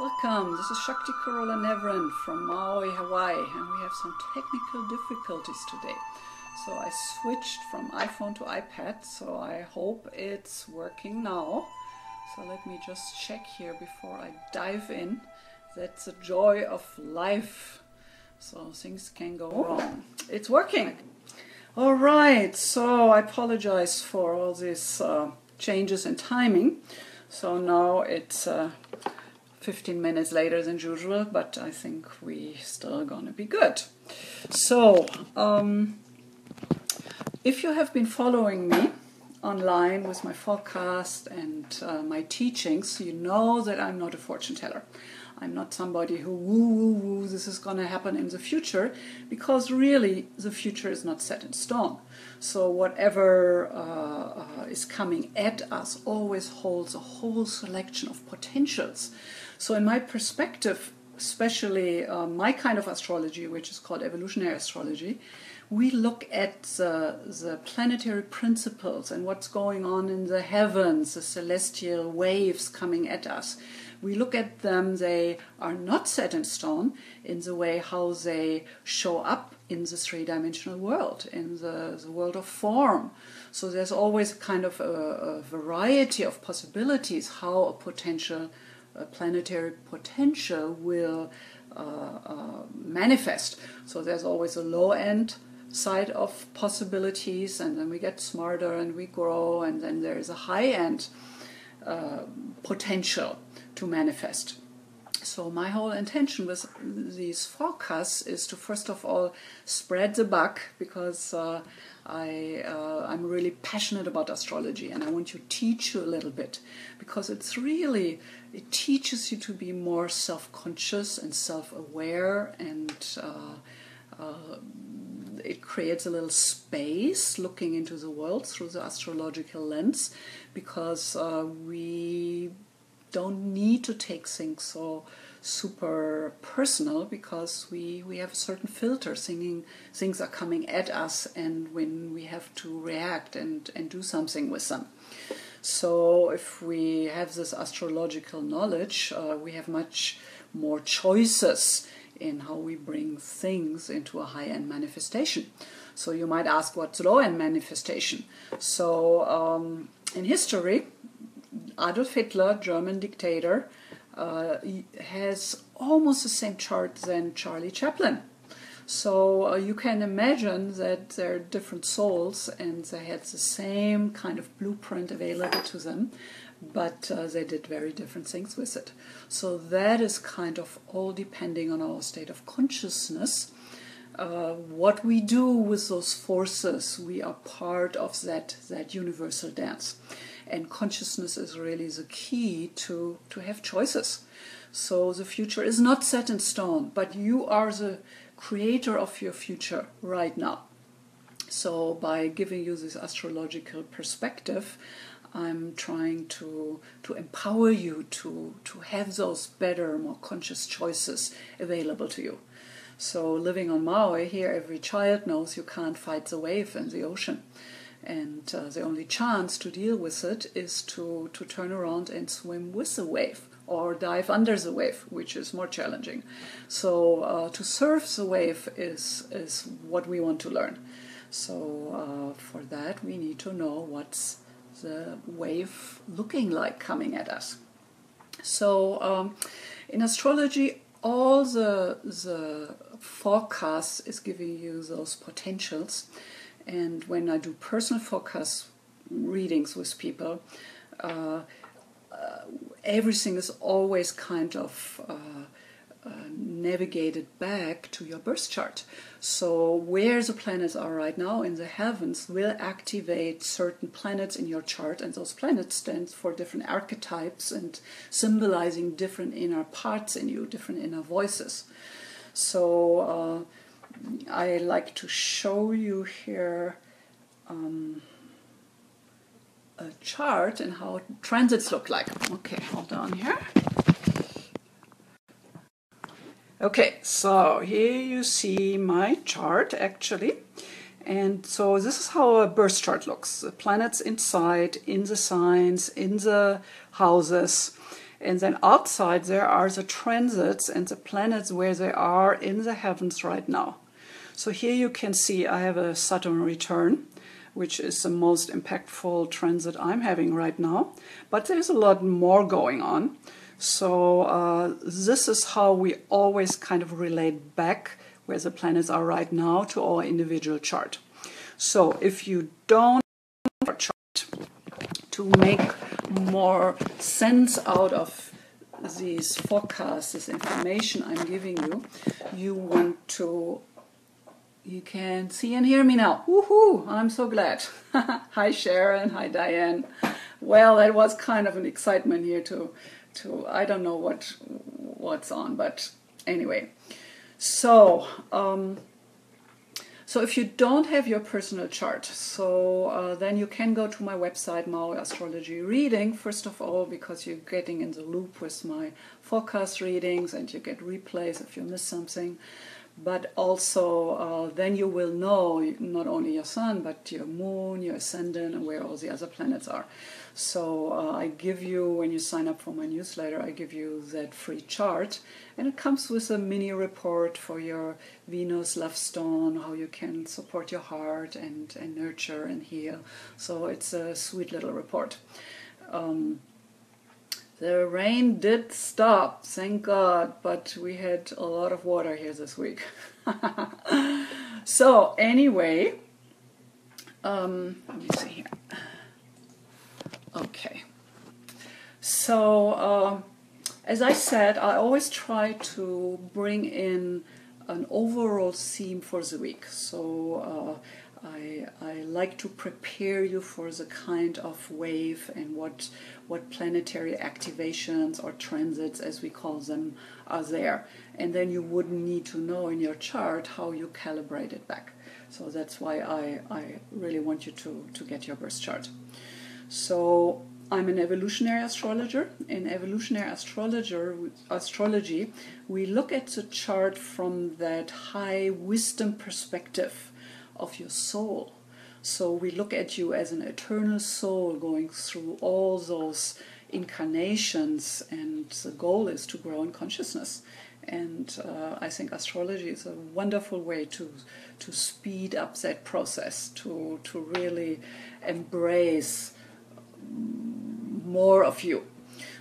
Welcome, this is Shakti Carola Navran from Maui, Hawaii, and we have some technical difficulties today. So I switched from iPhone to iPad, so I hope it's working now. So let me just check here before I dive in. That's the joy of life. So things can go wrong. It's working. All right, so I apologize for all these changes in timing. So now it's 15 minutes later than usual, but I think we still gonna be good. So, if you have been following me online with my forecast and my teachings, you know that I'm not a fortune teller. I'm not somebody who woo, this is gonna happen in the future, because really the future is not set in stone. So whatever is coming at us always holds a whole selection of potentials. So in my perspective, especially my kind of astrology, which is called evolutionary astrology, we look at the planetary principles and what's going on in the heavens, the celestial waves coming at us. We look at them, they are not set in stone in the way how they show up in the three-dimensional world, in the world of form. So there's always kind of a variety of possibilities how a planetary potential will manifest. So there's always a low end side of possibilities, and then we get smarter and we grow, and then there is a high end potential to manifest. So my whole intention with these forecasts is to first of all spread the buck, because I'm really passionate about astrology and I want to teach you a little bit, because it teaches you to be more self-conscious and self-aware, and it creates a little space looking into the world through the astrological lens, because we don't need to take things so super personal, because we have a certain filter. Things are coming at us, and when we have to react and do something with them. So if we have this astrological knowledge, we have much more choices in how we bring things into a high-end manifestation. So you might ask, what's low-end manifestation? So in history, Adolf Hitler, German dictator, has almost the same chart than Charlie Chaplin. So you can imagine that they're different souls and they had the same kind of blueprint available to them, but they did very different things with it. So that is kind of all depending on our state of consciousness. What we do with those forces, we are part of that universal dance. And consciousness is really the key to have choices. So the future is not set in stone, but you are the creator of your future right now. So by giving you this astrological perspective, I'm trying to empower you to have those better, more conscious choices available to you. So living on Maui here, every child knows you can't fight the wave in the ocean. And the only chance to deal with it is to turn around and swim with the wave, or dive under the wave, which is more challenging. So to surf the wave is what we want to learn. So for that we need to know what's the wave looking like coming at us. So in astrology, all the forecasts is giving you those potentials. And when I do personal forecast readings with people, everything is always kind of navigated back to your birth chart. So where the planets are right now in the heavens will activate certain planets in your chart, and those planets stand for different archetypes and symbolizing different inner parts in you, different inner voices. So I like to show you here a chart and how transits look like. Okay, hold on here. Okay, so here you see my chart actually. And so this is how a birth chart looks. The planets inside, in the signs, in the houses. And then outside there are the transits and the planets where they are in the heavens right now. So here you can see I have a Saturn return, which is the most impactful transit I'm having right now. But there's a lot more going on. So this is how we always kind of relate back where the planets are right now to our individual chart. So if you don't have a chart to make more sense out of these forecasts, this information I'm giving you, you want to, you can see and hear me now. Woohoo! I'm so glad. Hi Sharon, hi Diane. Well, that was kind of an excitement here to I don't know what's on, but anyway. So so if you don't have your personal chart, so then you can go to my website, Maui Astrology Reading, first of all, because you're getting in the loop with my forecast readings and you get replays if you miss something. But also then you will know not only your sun, but your moon, your ascendant, and where all the other planets are. So I give you, when you sign up for my newsletter, I give you that free chart. And it comes with a mini report for your Venus love stone, how you can support your heart and nurture and heal. So it's a sweet little report. The rain did stop, thank God, but we had a lot of water here this week. So anyway, let me see here. Okay. So as I said, I always try to bring in an overall theme for the week. So I like to prepare you for the kind of wave and what planetary activations or transits, as we call them, are there. And then you wouldn't need to know in your chart how you calibrate it back. So that's why I really want you to get your birth chart. So I'm an evolutionary astrologer. In evolutionary astrology, we look at the chart from that high wisdom perspective of your soul. So we look at you as an eternal soul going through all those incarnations, and the goal is to grow in consciousness. And I think astrology is a wonderful way to speed up that process, to really embrace more of you.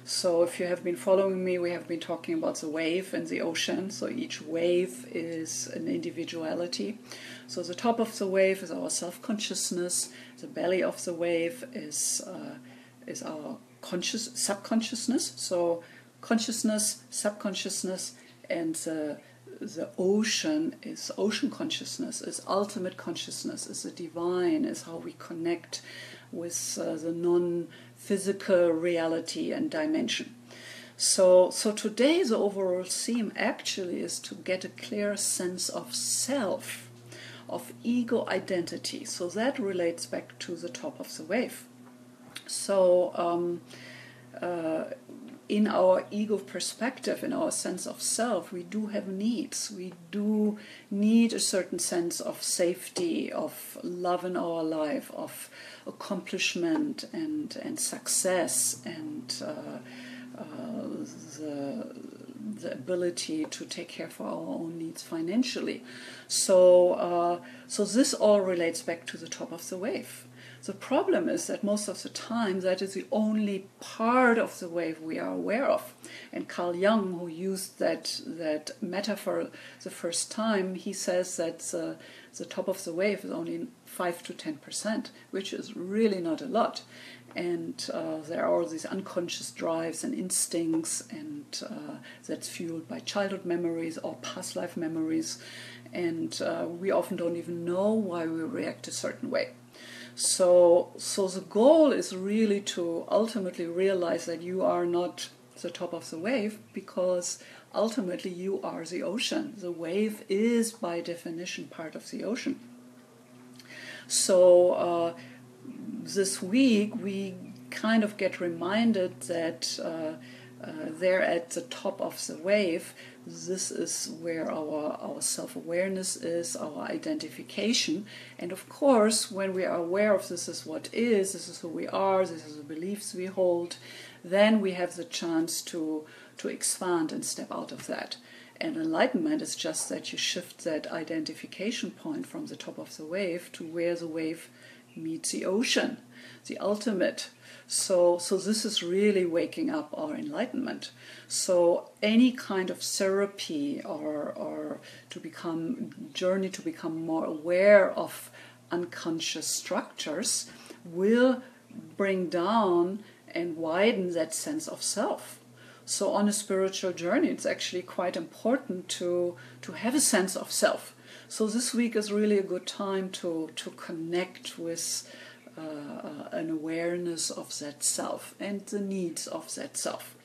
So if you have been following me, we have been talking about the wave and the ocean. So each wave is an individuality. So the top of the wave is our self-consciousness. The belly of the wave is our subconsciousness. So consciousness, subconsciousness, and the ocean is ocean consciousness, is ultimate consciousness, is the divine, is how we connect with the non-physical reality and dimension. So today the overall theme actually is to get a clear sense of self, of ego identity. So that relates back to the top of the wave. So in our ego perspective, in our sense of self, we do have needs. We do need a certain sense of safety, of love in our life, of accomplishment and success, and the ability to take care for our own needs financially. So this all relates back to the top of the wave. The problem is that most of the time that is the only part of the wave we are aware of. And Carl Jung, who used that metaphor the first time, he says that the top of the wave is only 5 to 10%, which is really not a lot. And there are all these unconscious drives and instincts, and that's fueled by childhood memories or past life memories. And we often don't even know why we react a certain way. So the goal is really to ultimately realize that you are not the top of the wave, because ultimately you are the ocean. The wave is by definition part of the ocean. So this week we kind of get reminded that there at the top of the wave, this is where our self-awareness is, our identification. And of course, when we are aware of this is what is, this is who we are, this is the beliefs we hold, then we have the chance to expand and step out of that. And enlightenment is just that you shift that identification point from the top of the wave to where the wave meets the ocean, the ultimate. So this is really waking up our enlightenment. So any kind of therapy or journey to become more aware of unconscious structures will bring down and widen that sense of self. So on a spiritual journey, it's actually quite important to have a sense of self. So this week is really a good time to connect with an awareness of that self and the needs of that self.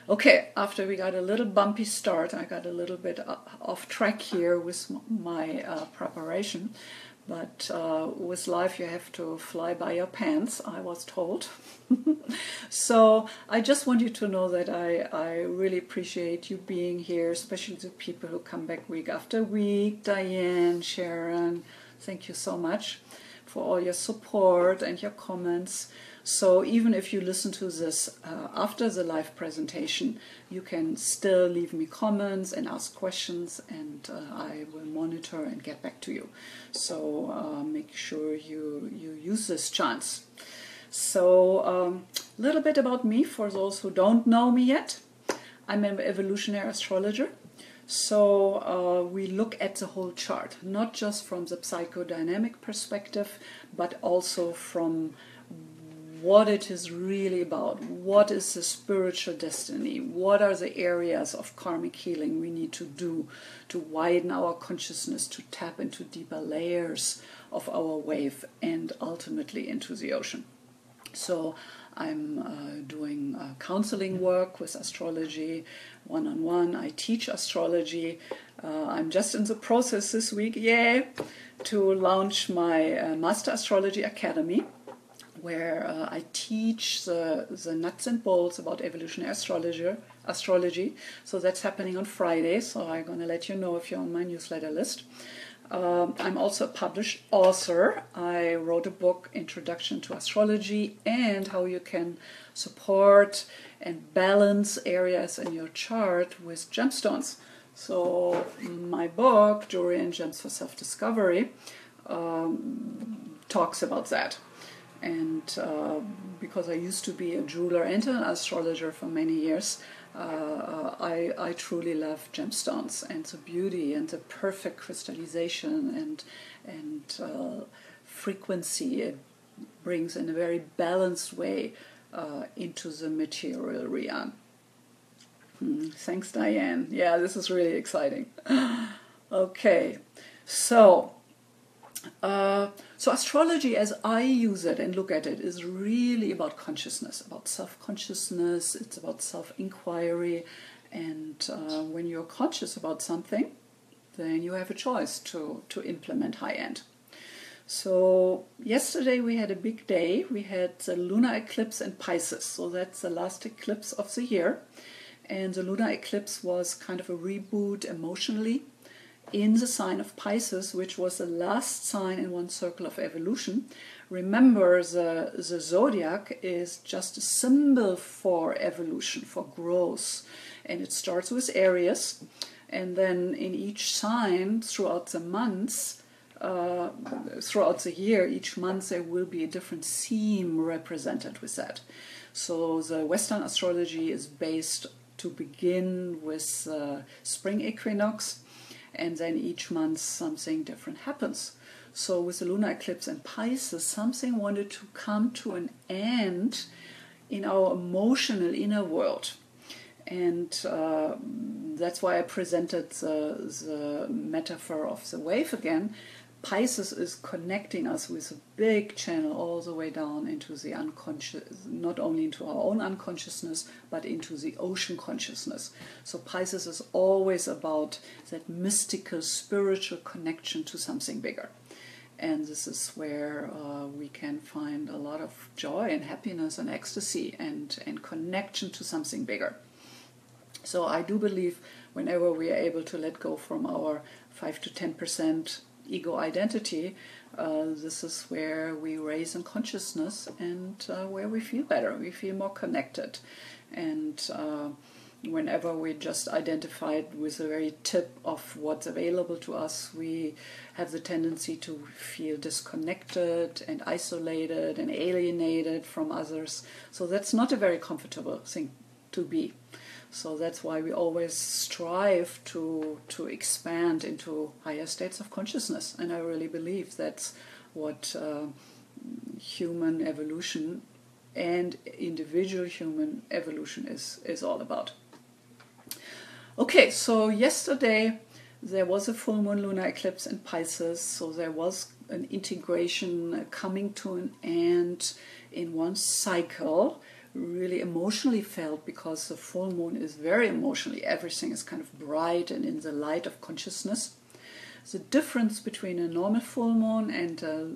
Okay, after we got a little bumpy start, I got a little bit off track here with my preparation. But with life you have to fly by your pants, I was told. So I just want you to know that I really appreciate you being here, especially the people who come back week after week. Diane, Sharon, thank you so much for all your support and your comments. So even if you listen to this after the live presentation, you can still leave me comments and ask questions, and I will monitor and get back to you. So make sure you use this chance. So a little bit about me for those who don't know me yet. I'm an evolutionary astrologer. So we look at the whole chart, not just from the psychodynamic perspective, but also from what it is really about. What is the spiritual destiny? What are the areas of karmic healing we need to do to widen our consciousness, to tap into deeper layers of our wave and ultimately into the ocean? So I'm doing counseling work with astrology, one-on-one. I teach astrology. I'm just in the process this week, to launch my Master Astrology Academy, where I teach the nuts and bolts about evolutionary astrology. So that's happening on Friday, so I'm going to let you know if you're on my newsletter list. I'm also a published author. I wrote a book, Introduction to Astrology, and how you can support and balance areas in your chart with gemstones. So my book, Jewelry and Gems for Self-Discovery, talks about that. And because I used to be a jeweler and an astrologer for many years, I truly love gemstones and the beauty and the perfect crystallization and frequency it brings in a very balanced way into the material realm. Thanks, Diane. Yeah, this is really exciting. Okay, so astrology as I use it and look at it is really about consciousness, about self-consciousness. It's about self-inquiry, and when you're conscious about something, then you have a choice to implement high-end. So yesterday we had a big day. We had the lunar eclipse in Pisces, so that's the last eclipse of the year, and the lunar eclipse was kind of a reboot emotionally in the sign of Pisces, which was the last sign in one circle of evolution. Remember, the zodiac is just a symbol for evolution, for growth. And it starts with Aries, and then in each sign throughout the months, throughout the year, each month there will be a different theme represented with that. So the Western astrology is based to begin with spring equinox, and then each month something different happens. So with the lunar eclipse in Pisces, something wanted to come to an end in our emotional inner world. And that's why I presented the metaphor of the wave again. Pisces is connecting us with a big channel all the way down into the unconscious, not only into our own unconsciousness, but into the ocean consciousness. So Pisces is always about that mystical, spiritual connection to something bigger. And this is where we can find a lot of joy and happiness and ecstasy and connection to something bigger. So I do believe whenever we are able to let go from our 5 to 10% ego identity, this is where we raise in consciousness and where we feel better, we feel more connected. And whenever we're just identified with the very tip of what's available to us, we have the tendency to feel disconnected and isolated and alienated from others. So that's not a very comfortable thing to be. So that's why we always strive to expand into higher states of consciousness. And I really believe that's what human evolution and individual human evolution is all about. Okay, so yesterday there was a full moon lunar eclipse in Pisces, so there was an integration coming to an end in one cycle, really emotionally felt, because the full moon is very emotionally, everything is kind of bright and in the light of consciousness. The difference between a normal full moon and a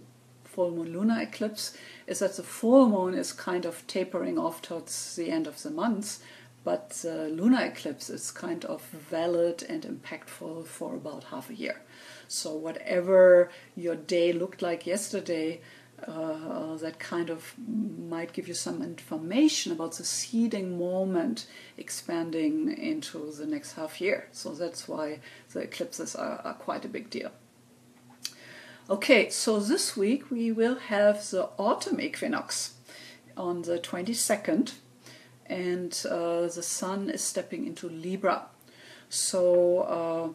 full moon lunar eclipse is that the full moon is kind of tapering off towards the end of the month, but the lunar eclipse is kind of valid and impactful for about half a year. So whatever your day looked like yesterday, that kind of might give you some information about the seeding moment expanding into the next half year. So that's why the eclipses are quite a big deal. Okay, so this week we will have the autumn equinox on the 22nd, and the sun is stepping into Libra. So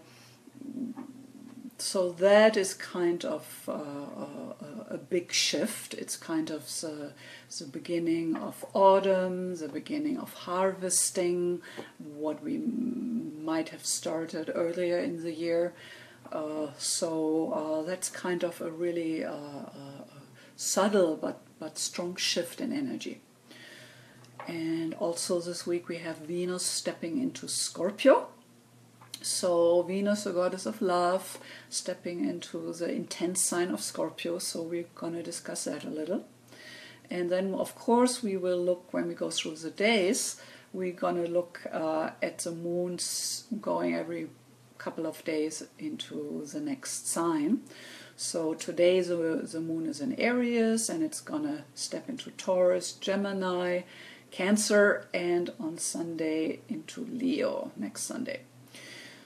that is kind of a big shift. It's kind of the beginning of autumn, the beginning of harvesting, what we might have started earlier in the year. So that's kind of a really subtle but strong shift in energy. And also this week we have Venus stepping into Scorpio. So Venus, the goddess of love, stepping into the intense sign of Scorpio. So we're going to discuss that a little. And then, of course, we will look, when we go through the days, we're going to look at the moons going every couple of days into the next sign. So today the moon is in Aries, and it's going to step into Taurus, Gemini, Cancer, and on Sunday into Leo, next Sunday.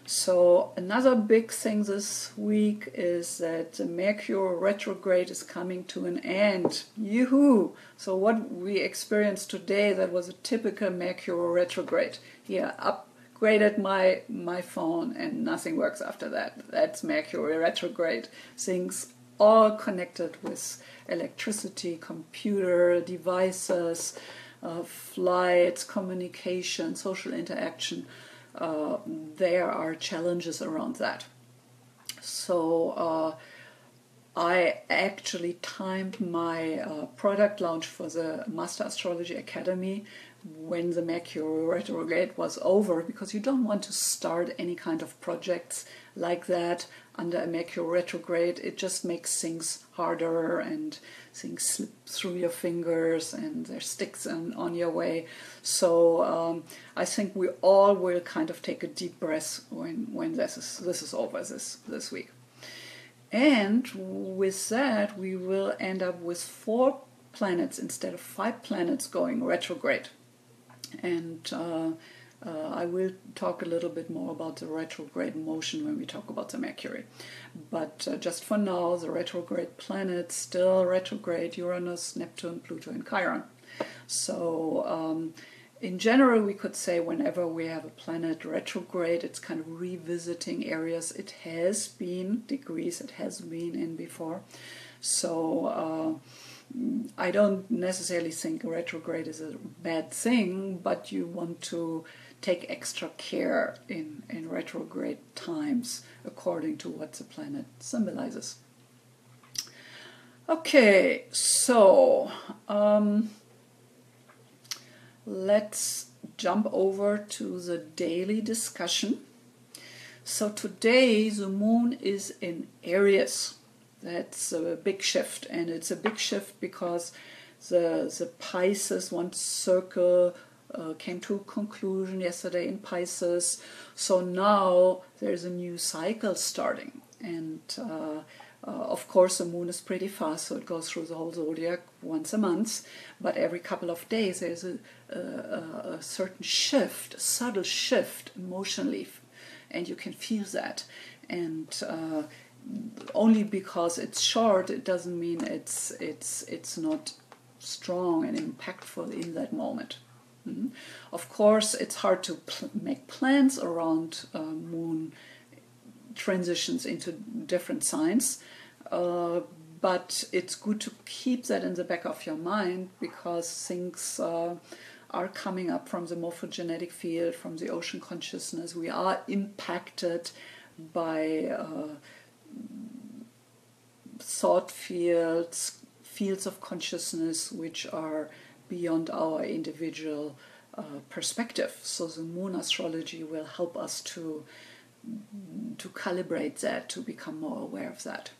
So another big thing this week is that the Mercury retrograde is coming to an end. Yoo-hoo! So what we experienced today, that was a typical Mercury retrograde. Here, upgraded my phone and nothing works after that. That's Mercury retrograde. Things all connected with electricity, computer, devices, flights, communication, social interaction. There are challenges around that. So I actually timed my product launch for the Master Astrology Academy when the Mercury retrograde was over, because you don't want to start any kind of projects like that under a Mercury retrograde. It just makes things harder and things slip through your fingers and there's sticks on your way. So I think we all will kind of take a deep breath when this is over this week. And with that, we will end up with 4 planets instead of 5 planets going retrograde. And I will talk a little bit more about the retrograde motion when we talk about the Mercury. But just for now, the retrograde planets still retrograde: Uranus, Neptune, Pluto, and Chiron. So in general, we could say whenever we have a planet retrograde, it's kind of revisiting areas it has been, degrees it has been in before. So I don't necessarily think retrograde is a bad thing, but you want to take extra care in retrograde times according to what the planet symbolizes. Okay, so let's jump over to the daily discussion. So today the moon is in Aries. That's a big shift, and it's a big shift because the Pisces one circle came to a conclusion yesterday in Pisces. So now there's a new cycle starting, and of course the moon is pretty fast, so it goes through the whole zodiac once a month, but every couple of days there's a certain shift, a subtle shift emotionally, and you can feel that. And only because it's short, it doesn't mean it's not strong and impactful in that moment. Of course, it's hard to make plans around moon transitions into different signs, but it's good to keep that in the back of your mind, because things are coming up from the morphogenetic field, from the ocean consciousness. We are impacted by thought fields, fields of consciousness which are beyond our individual perspective. So the moon astrology will help us to calibrate that, to become more aware of that.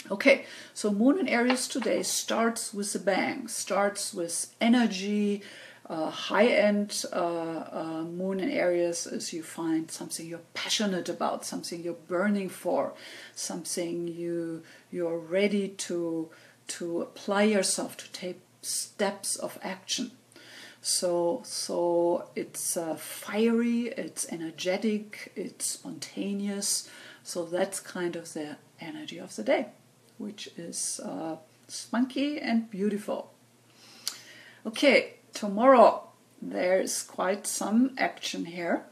Okay, so Moon in Aries today starts with a bang, starts with energy. High-end Moon in Aries is you find something you're passionate about, something you're burning for, something you're ready to apply yourself, to take steps of action. So it's fiery, it's energetic, it's spontaneous. So that's kind of the energy of the day, which is spunky and beautiful. Okay, tomorrow there's quite some action here.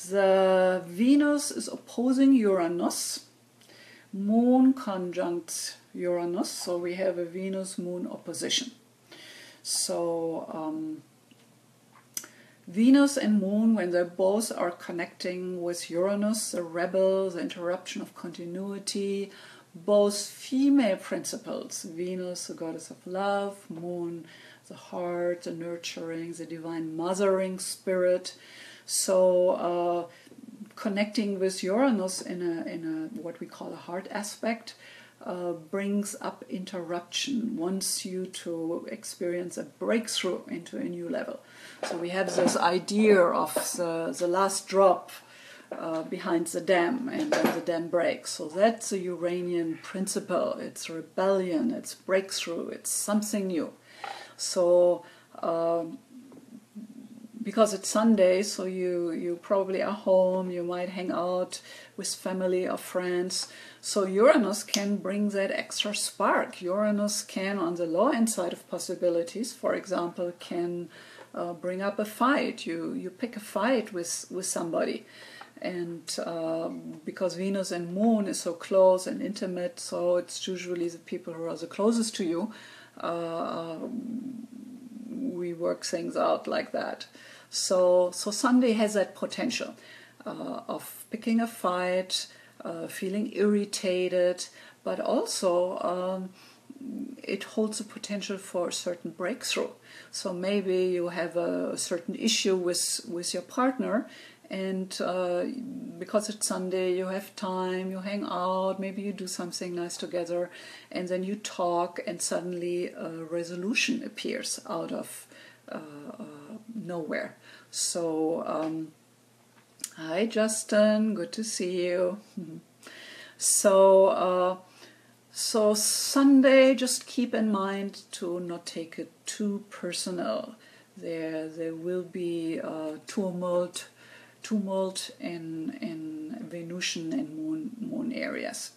The Venus is opposing Uranus, Moon conjunct Uranus, so we have a Venus-Moon opposition. So Venus and Moon, when they both are connecting with Uranus, the rebel, the interruption of continuity, both female principles, Venus, the goddess of love, Moon, the heart, the nurturing, the divine mothering spirit. So connecting with Uranus in a what we call a heart aspect brings up interruption, wants you to experience a breakthrough into a new level. So we have this idea of the last drop behind the dam, and then the dam breaks. So that's a Uranian principle. It's rebellion, it's breakthrough, it's something new. So because it's Sunday, so you probably are home, you might hang out with family or friends. So Uranus can bring that extra spark. Uranus can, on the low end side of possibilities, for example, can bring up a fight. You pick a fight with somebody. And because Venus and Moon is so close and intimate, so it's usually the people who are the closest to you. We work things out like that. So Sunday has that potential of picking a fight, feeling irritated, but also it holds the potential for a certain breakthrough. So maybe you have a certain issue with your partner, and because it's Sunday, you have time, you hang out, maybe you do something nice together, and then you talk, and suddenly a resolution appears out of nowhere. So, hi Justin, good to see you. So Sunday, just keep in mind to not take it too personal. There will be tumult in Venusian and Moon areas.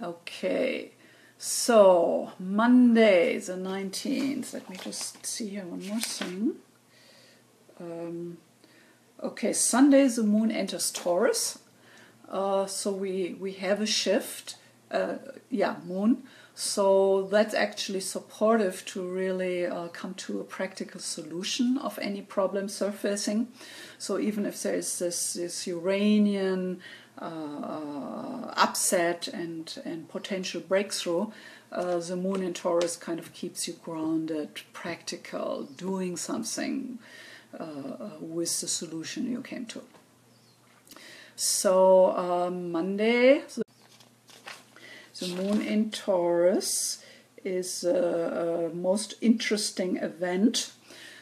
Okay, so Monday the 19th. Let me just see here one more thing. Okay, Sunday the Moon enters Taurus. So we have a shift. Moon. So that's actually supportive to really come to a practical solution of any problem surfacing. So even if there is this Uranian upset and potential breakthrough, the Moon in Taurus kind of keeps you grounded, practical, doing something with the solution you came to. So Monday, the moon in Taurus is a most interesting event.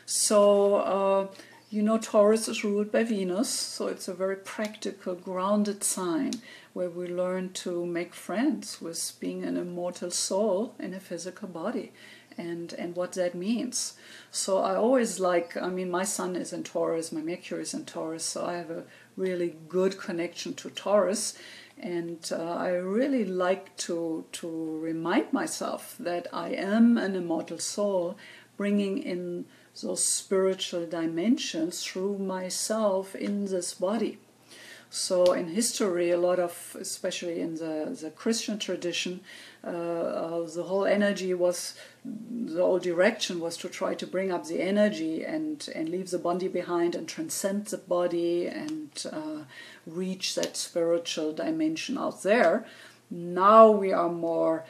So, you know, Taurus is ruled by Venus, so it's a very practical, grounded sign where we learn to make friends with being an immortal soul in a physical body and what that means. So I always like, I mean, my sun is in Taurus, my Mercury is in Taurus, so I have a really good connection to Taurus. And I really like to remind myself that I am an immortal soul, bringing in those spiritual dimensions through myself in this body. So in history, a lot of, especially in the Christian tradition, the whole energy was, the whole direction was to try to bring up the energy and leave the body behind and transcend the body and reach that spiritual dimension out there. Now we are more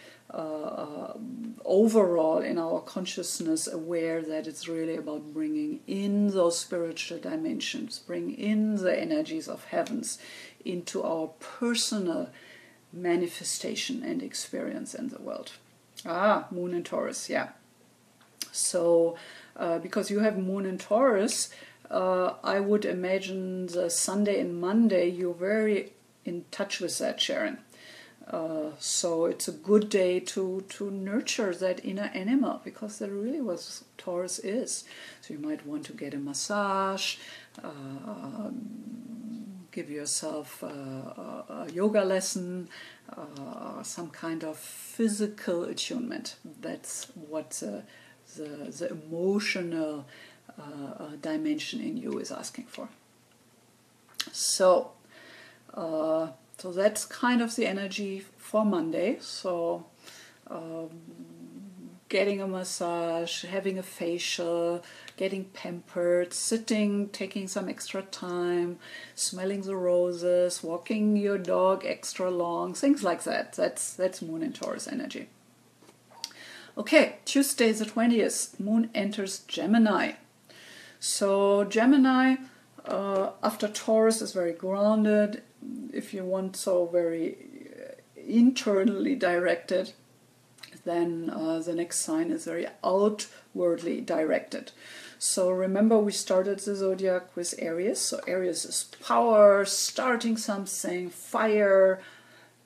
overall in our consciousness aware that it's really about bringing in those spiritual dimensions, bring in the energies of heavens into our personal manifestation and experience in the world. Moon in Taurus, yeah. So because you have moon in Taurus, I would imagine the Sunday and Monday you're very in touch with that, Sharon. So it's a good day to nurture that inner animal, because that really what Taurus is. So you might want to get a massage, give yourself a yoga lesson, some kind of physical attunement. That's what the emotional dimension in you is asking for. So that's kind of the energy for Monday. So getting a massage, having a facial, getting pampered, sitting, taking some extra time, smelling the roses, walking your dog extra long, things like that. That's moon in Taurus energy. Okay, Tuesday the 20th, moon enters Gemini. So Gemini, after Taurus, is very grounded, if you want, so very internally directed. Then the next sign is very outwardly directed. So remember, we started the zodiac with Aries. So Aries is power, starting something, fire,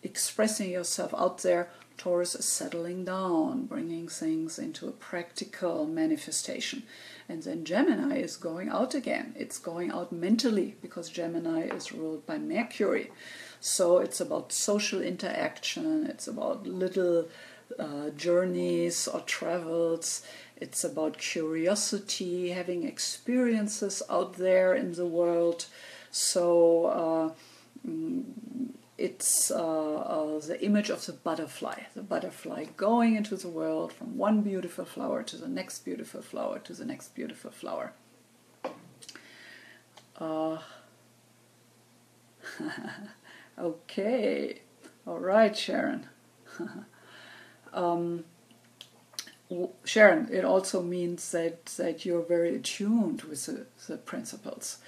expressing yourself out there. Taurus is settling down, bringing things into a practical manifestation. And then Gemini is going out again. It's going out mentally, because Gemini is ruled by Mercury. So it's about social interaction, it's about little journeys or travels, it's about curiosity, having experiences out there in the world. So it's the image of the butterfly going into the world from one beautiful flower to the next beautiful flower to the next beautiful flower. Okay, all right, Sharon. Sharon, it also means that you're very attuned with the principles.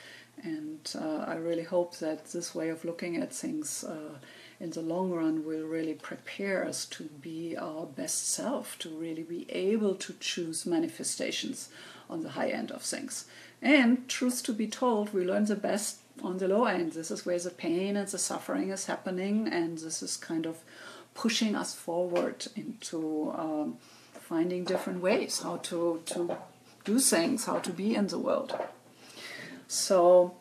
And I really hope that this way of looking at things in the long run will really prepare us to be our best self, to really be able to choose manifestations on the high end of things. And truth to be told, we learn the best on the low end. This is where the pain and the suffering is happening, and this is kind of pushing us forward into finding different ways how to do things, how to be in the world. So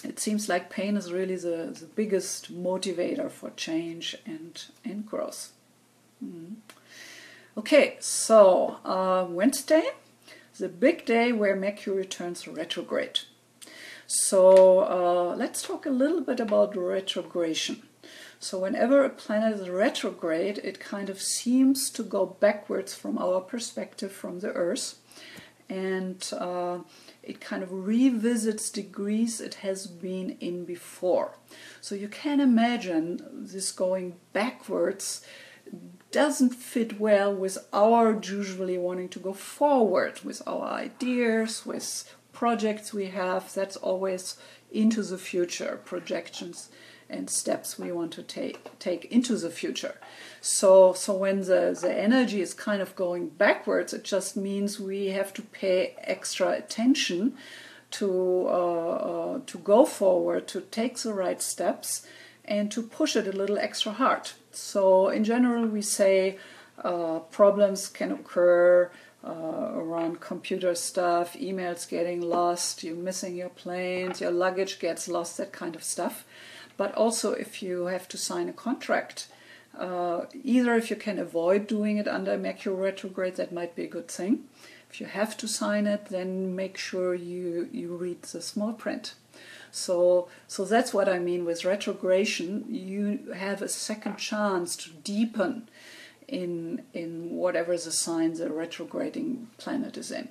it seems like pain is really the biggest motivator for change and growth. Okay, so Wednesday, the big day where Mercury turns retrograde. So let's talk a little bit about retrogression. So whenever a planet is retrograde, it kind of seems to go backwards from our perspective from the Earth. And it kind of revisits degrees it has been in before. So you can imagine this going backwards doesn't fit well with our usually wanting to go forward with our ideas, with projects we have. That's always, into the future, projections and steps we want to take into the future. So when the energy is kind of going backwards, it just means we have to pay extra attention to go forward, to take the right steps, and to push it a little extra hard. So in general, we say problems can occur around computer stuff, emails getting lost, you missing your planes, your luggage gets lost, that kind of stuff. But also if you have to sign a contract, either if you can avoid doing it under Mercury retrograde, that might be a good thing. If you have to sign it, then make sure you read the small print. So that's what I mean with retrogradation. You have a second chance to deepen in whatever the sign the retrograding planet is in.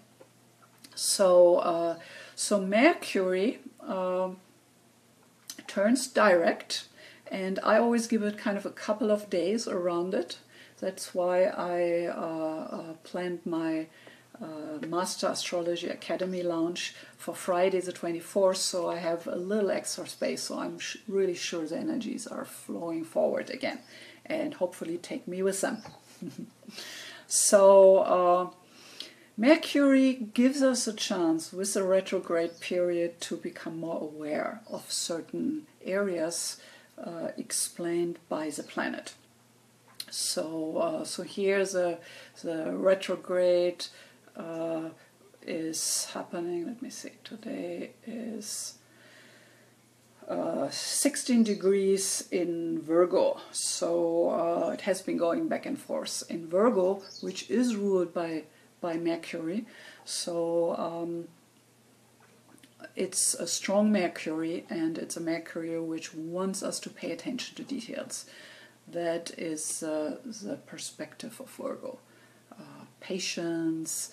So Mercury turns direct, and I always give it kind of a couple of days around it. That's why I planned my Master Astrology Academy launch for Friday the 24th, so I have a little extra space, so I'm really sure the energies are flowing forward again, and hopefully take me with them. So Mercury gives us a chance with the retrograde period to become more aware of certain areas explained by the planet. So here the retrograde is happening. Let me see. Today is 16 degrees in Virgo. So it has been going back and forth in Virgo, which is ruled by Mercury. So it's a strong Mercury, and it's a Mercury which wants us to pay attention to details. That is the perspective of Virgo. Patience,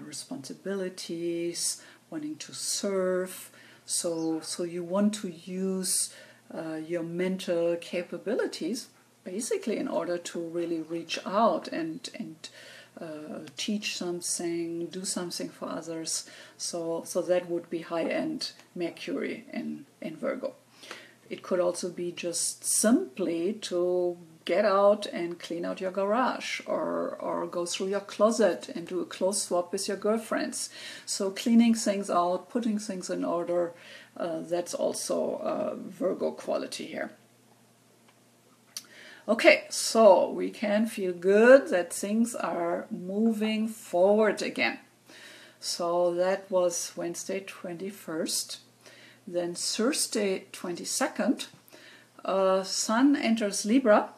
responsibilities, wanting to serve. So you want to use your mental capabilities basically in order to really reach out and teach something, do something for others. So that would be high-end Mercury in Virgo. It could also be just simply to get out and clean out your garage, or go through your closet and do a clothes swap with your girlfriends. So cleaning things out, putting things in order, that's also a Virgo quality here. Okay, so we can feel good that things are moving forward again. So that was Wednesday 21st. Then Thursday 22nd, Sun enters Libra,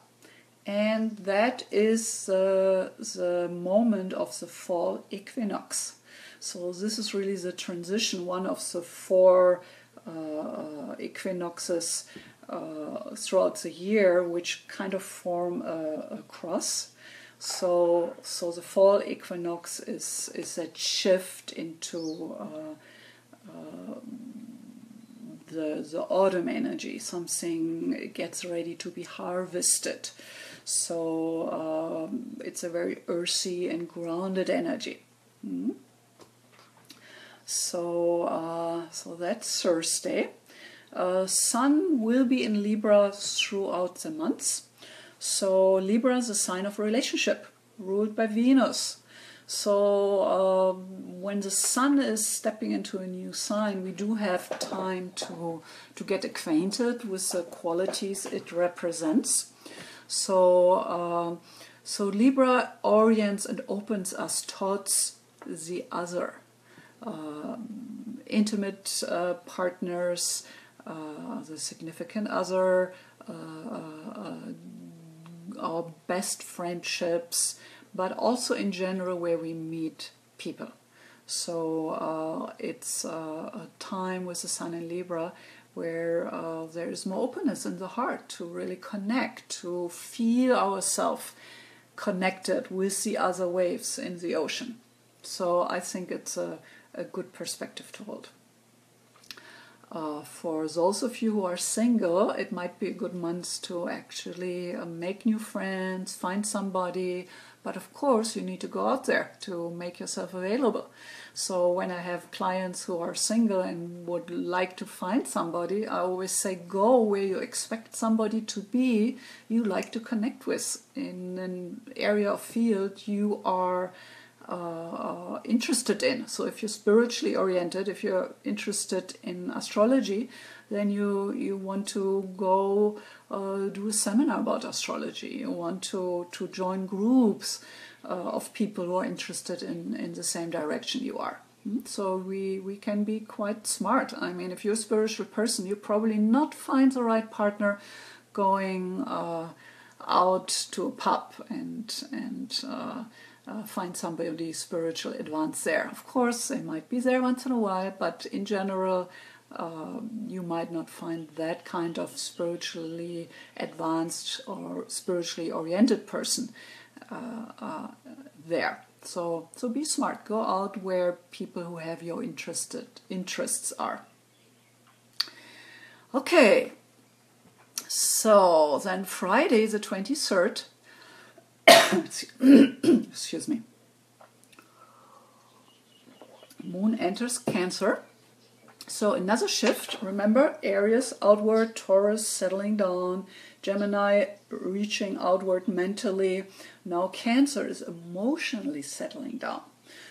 and that is the moment of the fall equinox. So this is really the transition, one of the four equinoxes throughout the year, which kind of form a cross. So the fall equinox is that shift into the autumn energy. Something gets ready to be harvested. So it's a very earthy and grounded energy. So that's Thursday. Sun will be in Libra throughout the months. So Libra is a sign of relationship, ruled by Venus. So when the Sun is stepping into a new sign, we do have time to get acquainted with the qualities it represents. So Libra orients and opens us towards the other, intimate partners, the significant other, our best friendships, but also in general where we meet people. So it's a time with the Sun in Libra where there is more openness in the heart to really connect, to feel ourselves connected with the other waves in the ocean. So I think it's a good perspective to hold. For those of you who are single, it might be a good month to actually make new friends, find somebody, but of course you need to go out there to make yourself available. So when I have clients who are single and would like to find somebody, I always say go where you expect somebody to be, you like to connect with, in an area of field you are interested in. So if you're spiritually oriented, if you're interested in astrology, then you want to go do a seminar about astrology. You want to join groups of people who are interested in the same direction you are. So we can be quite smart. I mean, if you're a spiritual person, you probably not find the right partner going out to a pub and find somebody spiritual advanced there. Of course, they might be there once in a while, but in general, you might not find that kind of spiritually advanced or spiritually oriented person there. So be smart. Go out where people who have your interests are. Okay. So then Friday the 23rd. Excuse me. Moon enters Cancer. So another shift. Remember, Aries outward, Taurus settling down, Gemini reaching outward mentally. Now Cancer is emotionally settling down.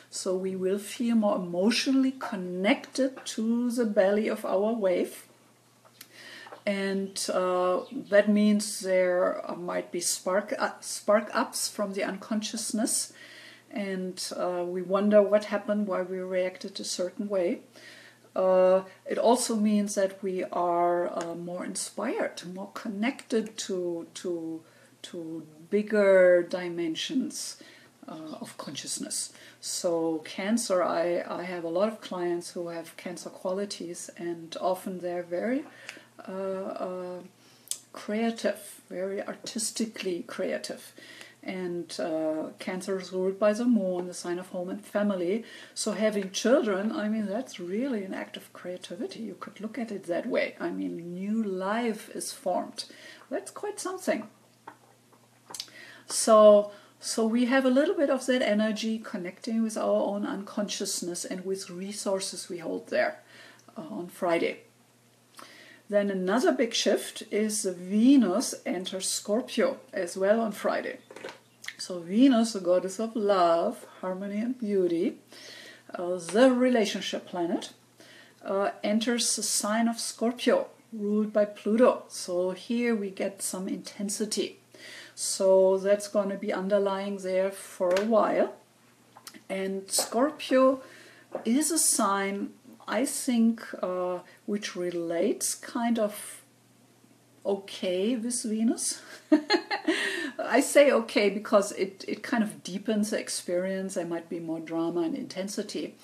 So we will feel more emotionally connected to the belly of our wave. And that means there might be spark ups from the unconsciousness, and we wonder what happened, why we reacted a certain way. It also means that we are more inspired, more connected to bigger dimensions of consciousness. So Cancer, I have a lot of clients who have Cancer qualities, and often they're very creative, very artistically creative. And Cancer is ruled by the moon, the sign of home and family. So having children, I mean, that's really an act of creativity. You could look at it that way. I mean, new life is formed. That's quite something. So we have a little bit of that energy connecting with our own unconsciousness and with resources we hold there on Friday. Then another big shift is Venus enters Scorpio as well on Friday. So Venus, the goddess of love, harmony and beauty, the relationship planet, enters the sign of Scorpio, ruled by Pluto. So here we get some intensity. So that's going to be underlying there for a while. And Scorpio is a sign, I think, which relates kind of okay with Venus. I say okay because it kind of deepens the experience. There might be more drama and intensity.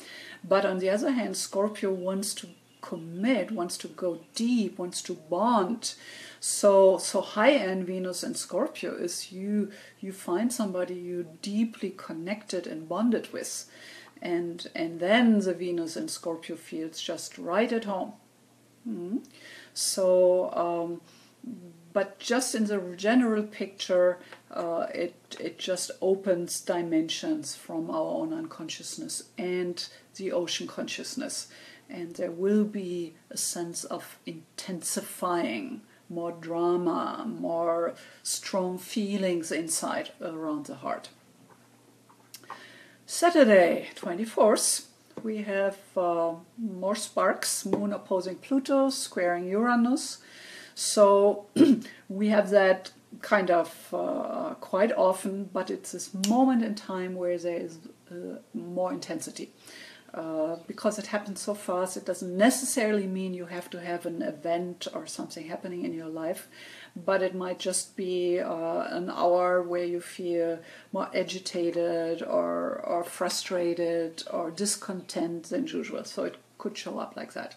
But on the other hand, Scorpio wants to commit, wants to go deep, wants to bond. So high-end Venus and Scorpio is you find somebody you deeply connected and bonded with. And then the Venus and Scorpio feels just right at home. So, but just in the general picture, it just opens dimensions from our own unconsciousness and the ocean consciousness. And there will be a sense of intensifying, more drama, more strong feelings inside around the heart. Saturday, 24th, we have more sparks, Moon opposing Pluto, squaring Uranus. So we have that kind of quite often, but it's this moment in time where there is more intensity. Because it happens so fast, it doesn't necessarily mean you have to have an event or something happening in your life, but it might just be an hour where you feel more agitated or frustrated or discontent than usual. So it could show up like that.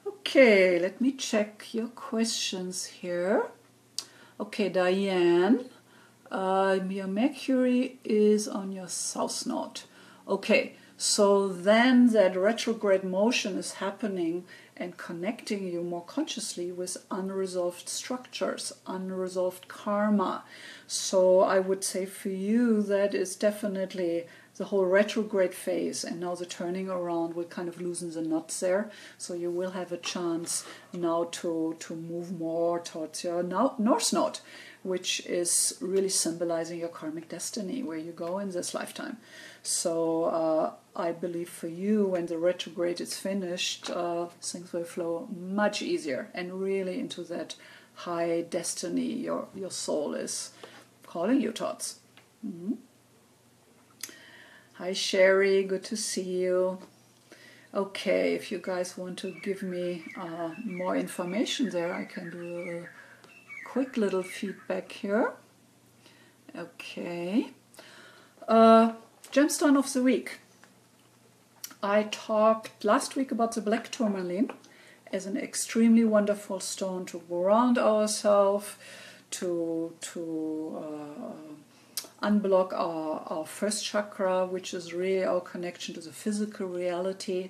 Okay, let me check your questions here. Okay, Diane. Your Mercury is on your south node. Okay, So then that retrograde motion is happening and connecting you more consciously with unresolved structures, unresolved karma. So I would say for you that is definitely the whole retrograde phase, and now the turning around will kind of loosen the knots there. So you will have a chance now to move more towards your North Node, which is really symbolizing your karmic destiny, where you go in this lifetime. So I believe for you, when the retrograde is finished, things will flow much easier and really into that high destiny your soul is calling you towards. Mm-hmm. Hi Sherry, good to see you. Okay, if you guys want to give me more information there, I can do a quick little feedback here. Okay. Gemstone of the week. I talked last week about the black tourmaline as an extremely wonderful stone to ground ourselves, to unblock our first chakra, which is really our connection to the physical reality.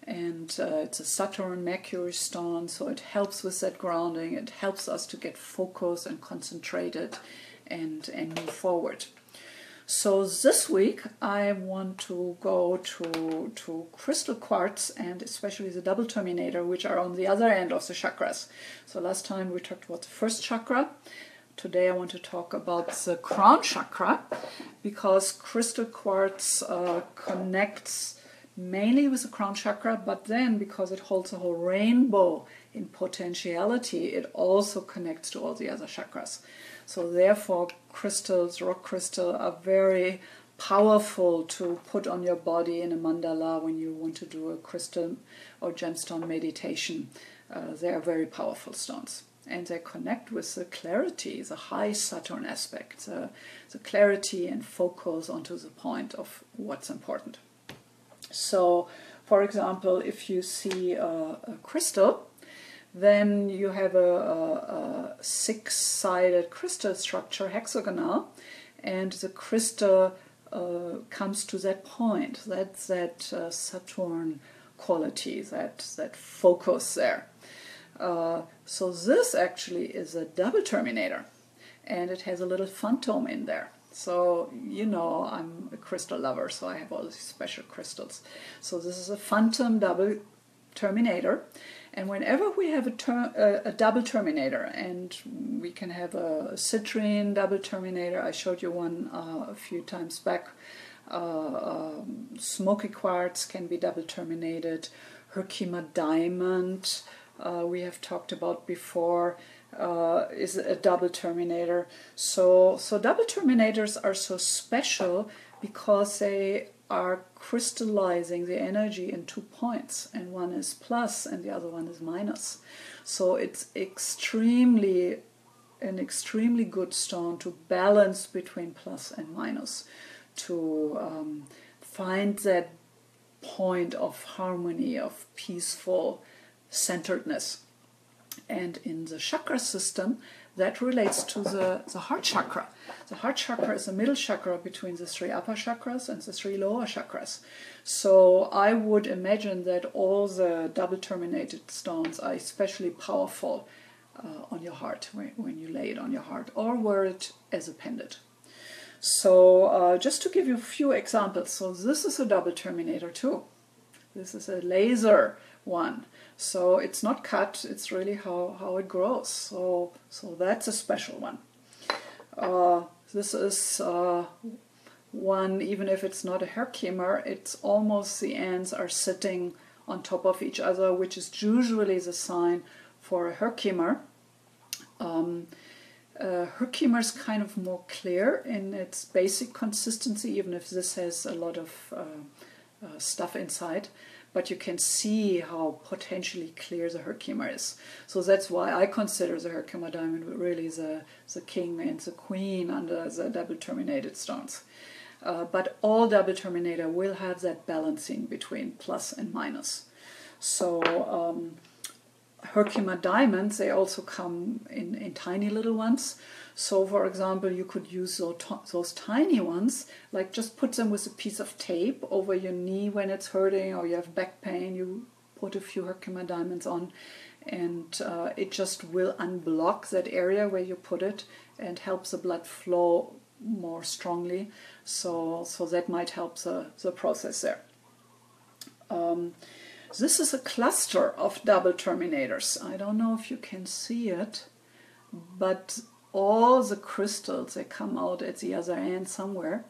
And it's a Saturn Mercury stone, so it helps with that grounding. It helps us to get focused and concentrated and move forward. So this week I want to go to crystal quartz, and especially the double terminator, which are on the other end of the chakras. So last time we talked about the first chakra. Today I want to talk about the crown chakra, because crystal quartz connects mainly with the crown chakra, but then because it holds a whole rainbow in potentiality, it also connects to all the other chakras. So therefore crystals, rock crystal, are very powerful to put on your body in a mandala when you want to do a crystal or gemstone meditation. They are very powerful stones. And they connect with the clarity, the high Saturn aspect, the clarity and focus onto the point of what's important. So, for example, if you see a crystal, then you have a six-sided crystal structure, hexagonal, and the crystal comes to that point. That's that Saturn quality, that focus there. So this actually is a double terminator, and it has a little phantom in there. So, you know, I'm a crystal lover, so I have all these special crystals. So this is a phantom double terminator, and whenever we have a double terminator, and we can have a citrine double terminator, I showed you one a few times back, smoky quartz can be double terminated, Herkimer diamond, we have talked about before, is a double terminator. So double terminators are so special because they are crystallizing the energy in 2 points, and one is plus and the other one is minus. So it's an extremely good stone to balance between plus and minus, to find that point of harmony, of peaceful centeredness. And in the chakra system, that relates to the heart chakra. The heart chakra is the middle chakra between the 3 upper chakras and the 3 lower chakras. So I would imagine that all the double terminated stones are especially powerful on your heart, when you lay it on your heart or wear it as a pendant. So just to give you a few examples, so this is a double terminator too. This is a laser one. So it's not cut, it's really how it grows. So that's a special one. This is one, even if it's not a Herkimer, it's almost the ends are sitting on top of each other, which is usually the sign for a Herkimer. Herkimer is kind of more clear in its basic consistency, even if this has a lot of stuff inside. But you can see how potentially clear the Herkimer is. So that's why I consider the Herkimer diamond really the king and the queen under the double terminated stones. But all double terminator will have that balancing between plus and minus. So Herkimer diamonds, they also come in tiny little ones. So for example, you could use those tiny ones, like just put them with a piece of tape over your knee when it's hurting or you have back pain. You put a few Herkimer diamonds on, and it just will unblock that area where you put it and helps the blood flow more strongly. So that might help the process there. This is a cluster of double terminators. I don't know if you can see it, but all the crystals, they come out at the other end somewhere.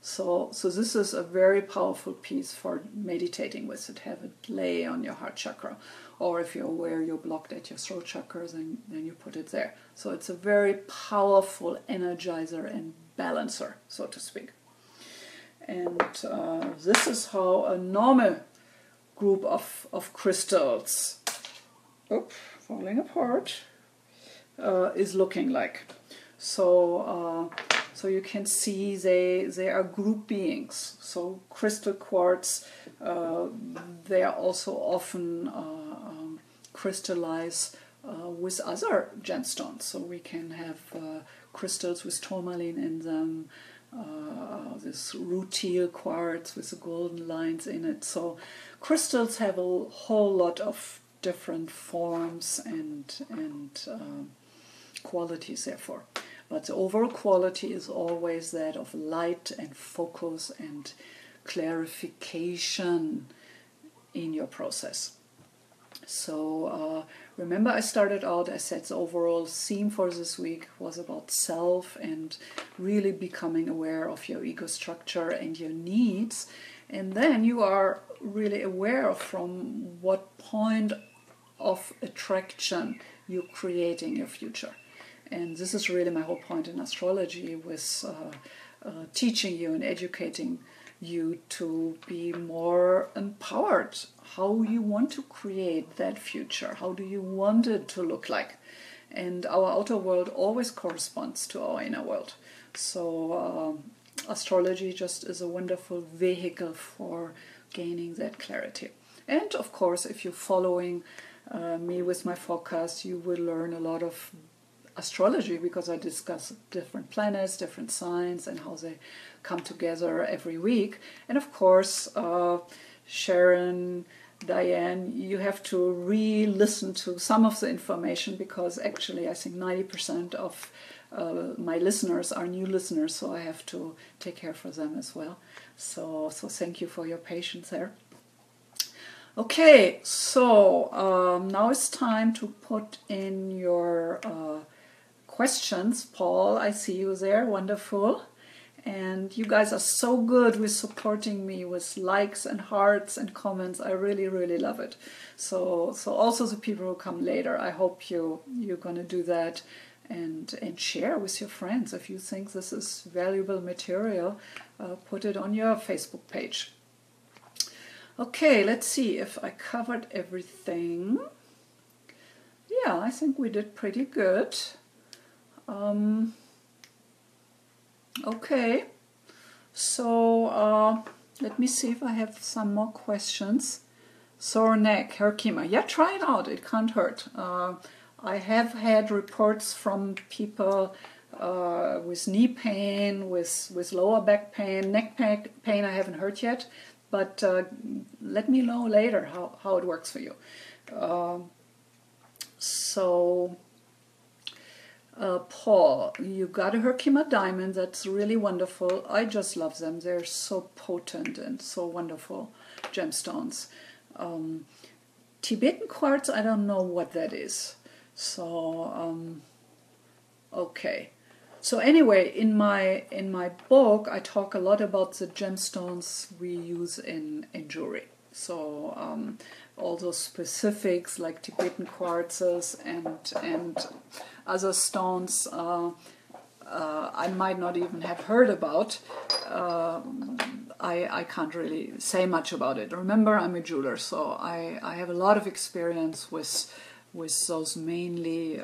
So this is a very powerful piece for meditating with it. Have it lay on your heart chakra, or if you're aware you're blocked at your throat chakra, then you put it there. So it's a very powerful energizer and balancer, so to speak. And this is how a normal group of crystals, falling apart, is looking like. So you can see they are group beings. So crystal quartz, they are also often crystallize with other gemstones. So we can have crystals with tourmaline in them, this rutile quartz with the golden lines in it. So crystals have a whole lot of different forms and qualities, therefore. But the overall quality is always that of light and focus and clarification in your process. So remember, I started out, I said the overall theme for this week was about self and really becoming aware of your ego structure and your needs. And then you are really aware of from what point of attraction you're creating your future. And this is really my whole point in astrology, with teaching you and educating you to be more empowered. How you want to create that future? How do you want it to look like? And our outer world always corresponds to our inner world. So astrology just is a wonderful vehicle for gaining that clarity. And of course, if you're following me with my forecast, you will learn a lot of astrology, because I discuss different planets, different signs, and how they come together every week. And of course, Sharon, Diane, you have to re-listen to some of the information, because actually I think 90% of my listeners are new listeners, so I have to take care for them as well. So thank you for your patience there. Okay, so now it's time to put in your questions. Paul, I see you there. Wonderful. And you guys are so good with supporting me with likes and hearts and comments. I really, really love it. So also the people who come later, I hope you're going to do that and share with your friends. If you think this is valuable material, put it on your Facebook page. Okay, let's see if I covered everything. Yeah, I think we did pretty good. Okay, so let me see if I have some more questions. Sore neck, Herkimer. Yeah, try it out. It can't hurt. I have had reports from people with knee pain, with lower back pain, neck pain I haven't heard yet. But let me know later how it works for you. Paul, you got a Herkimer diamond. That's really wonderful. I just love them. They're so potent and so wonderful gemstones. Tibetan quartz, I don't know what that is. So, okay. So anyway, in my book, I talk a lot about the gemstones we use in jewelry. So all those specifics like Tibetan quartzes and other stones I might not even have heard about. I can't really say much about it. Remember, I'm a jeweler, so I have a lot of experience with those mainly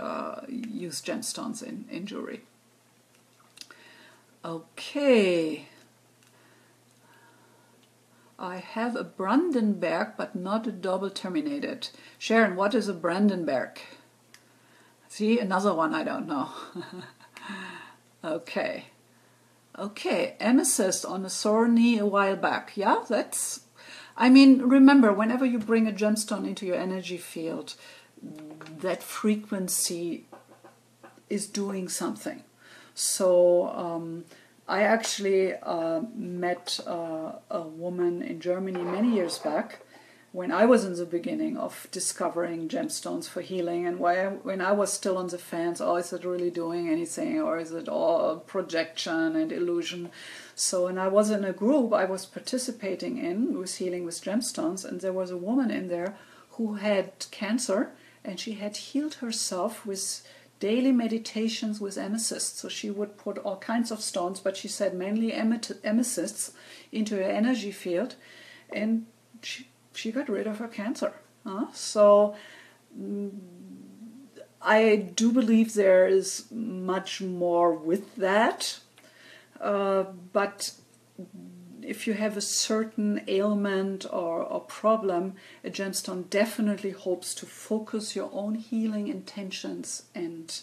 used gemstones in jewelry. Okay. I have a Brandenberg, but not a double terminated. Sharon, what is a Brandenberg? See, another one I don't know. Okay. Okay, amethyst on a sore knee a while back. Yeah, that's... I mean, remember, whenever you bring a gemstone into your energy field, that frequency is doing something. So I actually met a woman in Germany many years back when I was in the beginning of discovering gemstones for healing, and when I was still on the fence, oh, is it really doing anything, or is it all projection and illusion? So when I was in a group I was participating in with healing with gemstones, and there was a woman in there who had cancer, and she had healed herself with daily meditations with amethysts. So she would put all kinds of stones, but she said mainly amethysts, into her energy field, and she got rid of her cancer. So I do believe there is much more with that, but if you have a certain ailment or problem, a gemstone definitely hopes to focus your own healing intentions and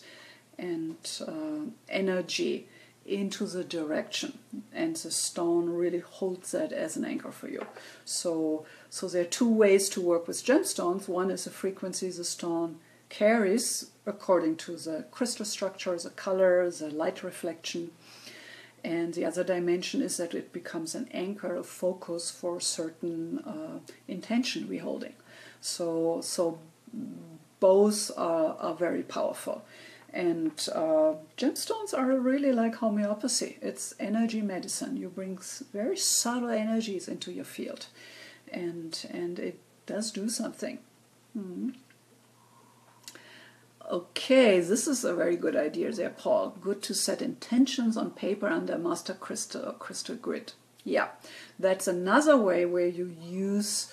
energy into the direction, and the stone really holds that as an anchor for you. So there are two ways to work with gemstones. One is the frequency the stone carries according to the crystal structure, the color, the light reflection. And the other dimension is that it becomes an anchor, a focus for a certain intention we're holding. So both are very powerful. And gemstones are really like homeopathy. It's energy medicine. You bring very subtle energies into your field, and it does do something. Okay, this is a very good idea there, Paul. Good to set intentions on paper under master crystal or crystal grid. Yeah, that's another way where you use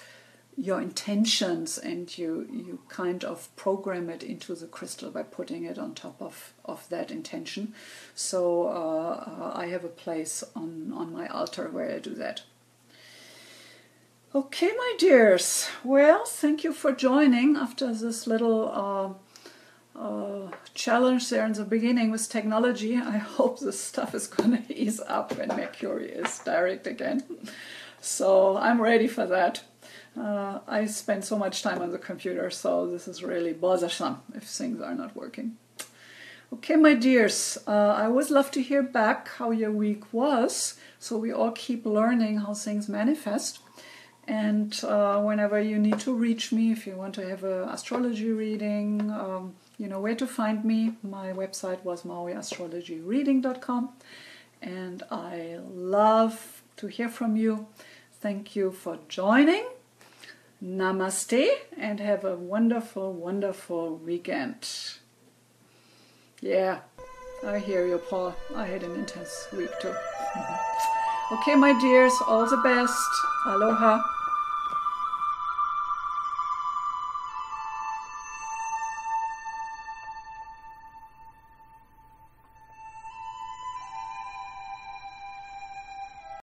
your intentions and you kind of program it into the crystal by putting it on top of that intention. So I have a place on my altar where I do that. Okay, my dears. Well, thank you for joining after this little challenge there in the beginning with technology. I hope this stuff is going to ease up when Mercury is direct again. So I'm ready for that. I spend so much time on the computer, so this is really bothersome if things are not working. Okay, my dears, I always love to hear back how your week was, so we all keep learning how things manifest. And whenever you need to reach me, if you want to have an astrology reading, you know where to find me. My website was mauiastrologyreading.com, and I love to hear from you. Thank you for joining. Namaste, and have a wonderful, wonderful weekend. Yeah, I hear you, Paul. I had an intense week too. Okay, my dears, all the best. Aloha.